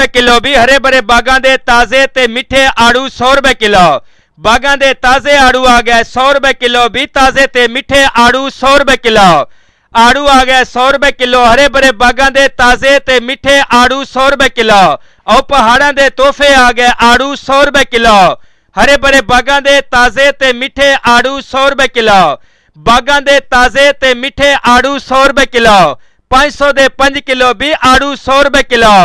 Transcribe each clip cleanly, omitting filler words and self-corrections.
रुपए किलो भी हरे भरे बागां दे ताजे ते मिठे आड़ू 100 रुपए किलो। बागां दे ताजे आड़ू आ गए 100 रुपए किलो भी ताजे ते मिठे आड़ू 100 रुपए किलो। आड़ू आ गए 100 रुपए किलो हरे भरे बागां दे ताजे ते मिठे आड़ू 100 रुपए किलो। और पहाड़ां दे तोहफे आ गए आड़ू 100 रुपए किलो। हरे भरे बागां दे ताजे ते मिठे आड़ू 100 रुपए किलो। बागां दे ताजे ते मिठे आड़ू 100 रुपए किलो। 500 दे 5 किलो भी आड़ू 100 रुपए किलो।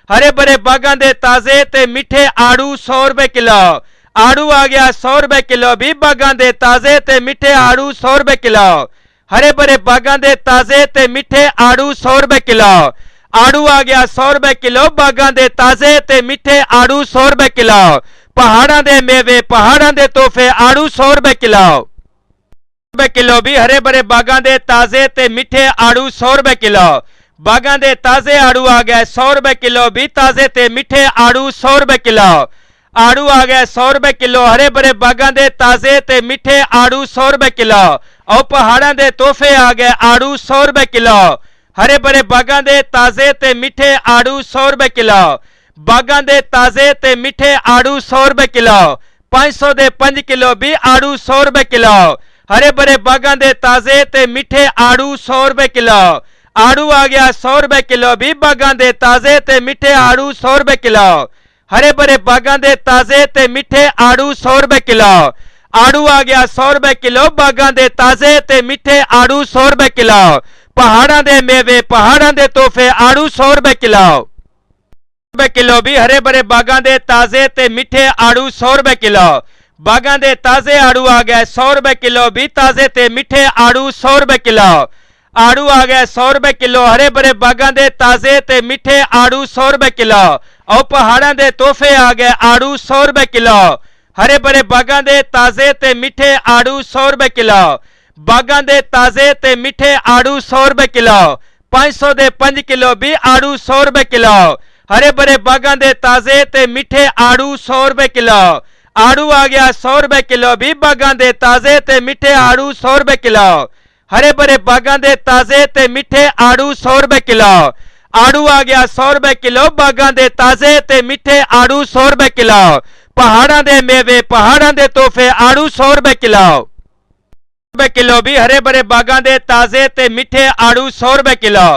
हरे भरे बागां दे ताजे ते मिठे आड़ू 100 रुपए किलो। आड़ू आ गया 100 रुपए किलो भी बागां दे ताजे ते मिठे आड़ू 100 रुपए किलो। हरे भरे बागां दे ताजे ते मिठे आड़ू 100 रुपए किलो। आड़ू आ गया 100 रुपए किलो बागां दे ताजे ते मिठे आड़ू 100 रुपए किलो। पहाड़ां दे मेवे पहाड़ां दे तोहफे आड़ू 100 रुपए किलो। रुपए किलो भी हरे भरे बागां दे ताजे ते मिठे आड़ू 100 रुपए किलो। बागां दे ताजे आड़ू आ गए 100 रुपए किलो भी ताजे ते मिठे आड़ू 100 रुपए किलो। आड़ू आ गए 100 रुपए किलो हरे भरे बागां दे ताजे ते मिठे आड़ू 100 रुपए किलो। और पहाड़ां दे तोहफे आ गए आड़ू 100 रुपए किलो। हरे भरे बागां दे ताजे ते मिठे आड़ू 100 रुपए किलो। बागां दे ताजे ते मिठे आड़ू 100 रुपए किलो। 500 दे 5 किलो भी आड़ू 100 रुपए किलो। हरे भरे बागां दे ताजे ते मिठे आड़ू 100 रुपए किलो। आड़ू आ गया 100 रुपए किलो भी बागां दे ताजे ते मिठे आड़ू 100 रुपए किलो। हरे भरे बागां दे ताजे ते मिठे आड़ू 100 रुपए किलो। आड़ू आ गया 100 रुपए किलो बागां दे ताजे ते मिठे आड़ू 100 रुपए किलो। पहाड़ां दे मेवे पहाड़ां दे तोहफे आड़ू 100 रुपए किलो। रुपए किलो भी हरे भरे बागां दे ताजे ते मिठे आड़ू 100 रुपए किलो। बागां दे ताजे आड़ू आ गए 100 रुपए किलो भी ताजे ते मिठे आड़ू 100 रुपए किलो। आड़ू आ गए 100 रुपए किलो हरे भरे बागां दे ताजे ते मिठे आड़ू 100 रुपए किलो। और पहाड़ां दे तोहफे आ गए आड़ू 100 रुपए किलो। हरे भरे बागां दे ताजे ते मिठे आड़ू 100 रुपए किलो। बागां दे ताजे ते मिठे आड़ू 100 रुपए किलो। 500 दे 5 किलो भी आड़ू 100 रुपए किलो। हरे भरे बागां दे ताजे ते मिठे आड़ू 100 रुपए किलो। आड़ू आ गया 100 रुपए किलो भी बागां दे ताजे ते मिठे आड़ू 100 रुपए किलो। हरे भरे बागां दे ताजे ते मिठे आड़ू 100 रुपए किलो। आड़ू आ गया 100 रुपए किलो बागां दे ताजे ते मिठे आड़ू 100 रुपए किलो। पहाड़ां दे मेवे पहाड़ां दे तोहफे आड़ू 100 रुपए किलो। रुपए किलो भी हरे भरे बागां दे ताजे ते मिठे आड़ू 100 रुपए किलो।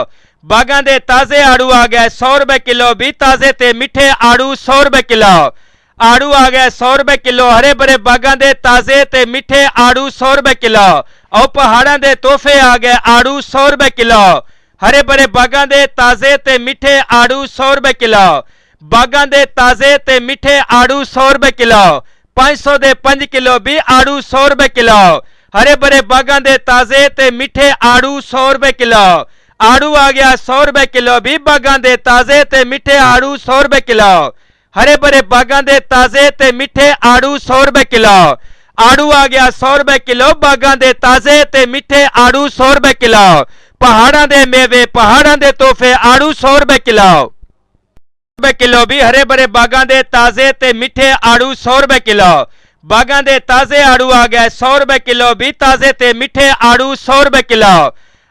बागां दे ताजे आड़ू आ गए 100 रुपए किलो भी ताजे ते मिठे आड़ू 100 रुपए किलो। आड़ू आ गए 100 रुपए किलो हरे भरे बागां दे ताजे ते मिठे आड़ू 100 रुपए किलो। और पहाड़ां दे तोहफे आ गए आड़ू 100 रुपए किलो। हरे भरे बागां दे ताजे ते मिठे आड़ू 100 रुपए किलो। बागां दे ताजे ते मिठे आड़ू 100 रुपए किलो। 500 दे 5 किलो भी आड़ू 100 रुपए किलो। हरे भरे बागां दे ताजे ते मिठे आड़ू 100 रुपए किलो। आड़ू आ गया 100 रुपए किलो भी बागां दे ताजे ते मिठे आड़ू 100 रुपए किलो। हरे भरे बागां दे ताजे ते मिठे आड़ू 100 रुपए किलो। आड़ू आ गया 100 रुपए किलो बागां दे ताजे ते मिठे आड़ू 100 रुपए किलो। पहाड़ां दे मेवे पहाड़ां दे तोहफे आड़ू 100 रुपए किलो। रुपए किलो भी हरे भरे बागां दे ताजे ते मिठे आड़ू 100 रुपए किलो। बागां दे ताजे आड़ू आ गए 100 रुपए किलो भी ताजे ते मिठे आड़ू 100 रुपए किलो।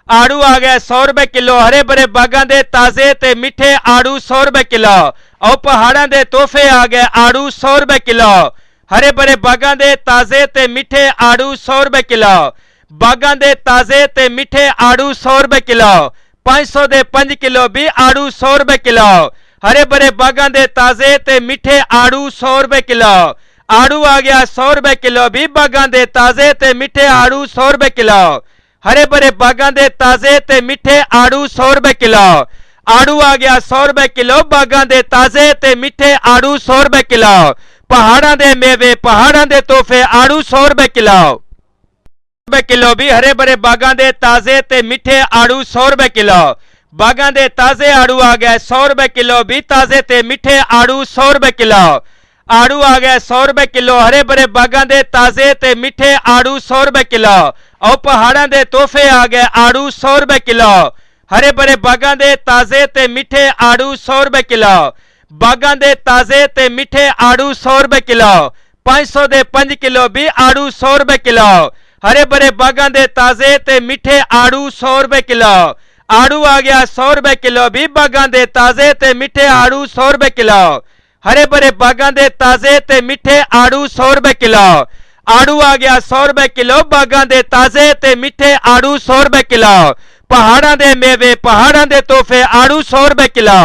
आड़ू आ गए 100 रुपए किलो हरे भरे बागां दे ताजे ते मिठे आड़ू 100 रुपए किलो। और पहाड़ां दे तोहफे आ गए आड़ू 100 रुपए किलो। हरे भरे बागां दे ताजे ते मिठे आड़ू 100 रुपए किलो। बागां दे ताजे ते मिठे आड़ू 100 रुपए किलो। 500 दे 5 किलो भी आड़ू 100 रुपए किलो। हरे भरे बागां दे ताजे ते मिठे आड़ू 100 रुपए किलो। आड़ू आ गया 100 रुपए किलो भी बागां दे ताजे ते मिठे आड़ू 100 रुपए किलो। हरे भरे बागां दे ताजे ते मिठे आड़ू 100 रुपए किलो। आड़ू आ गया 100 रुपए किलो बागां दे ताजे ते मिठे आड़ू 100 रुपए किलो। पहाड़ां दे मेवे पहाड़ां दे तोहफे आड़ू 100 रुपए किलो। रुपए किलो भी हरे भरे बागां दे ताजे ते मिठे आड़ू 100 रुपए किलो। बागां दे ताजे आड़ू आ गए 100 रुपए किलो भी ताजे ते मिठे आड़ू 100 रुपए किलो। आड़ू आ गए 100 रुपए किलो हरे भरे बागां दे ताजे ते मिठे आड़ू 100 रुपए किलो। और पहाड़ां दे तोहफे आ गए आड़ू 100 रुपए किलो। हरे भरे बागां दे ताजे ते मिठे आड़ू 100 रुपए किलो। बागां दे ताजे ते मिठे आड़ू 100 रुपए किलो। 500 दे 5 किलो भी आड़ू 100 रुपए किलो। हरे भरे बागां दे ताजे ते मिठे आड़ू 100 रुपए किलो। आड़ू आ गया 100 रुपए किलो। भी बागां दे ताजे ते मिठे आड़ू 100 रुपए किलो। हरे भरे बागां दे ताजे ते मिठे आड़ू 100 रुपए किलो। आड़ू आ गया 100 रुपए किलो। बागां दे ताजे ते मिठे आड़ू 100 रुपए किलो। पहाड़ां दे मेवे पहाड़ां दे तोहफे आड़ू 100 रुपए किलो।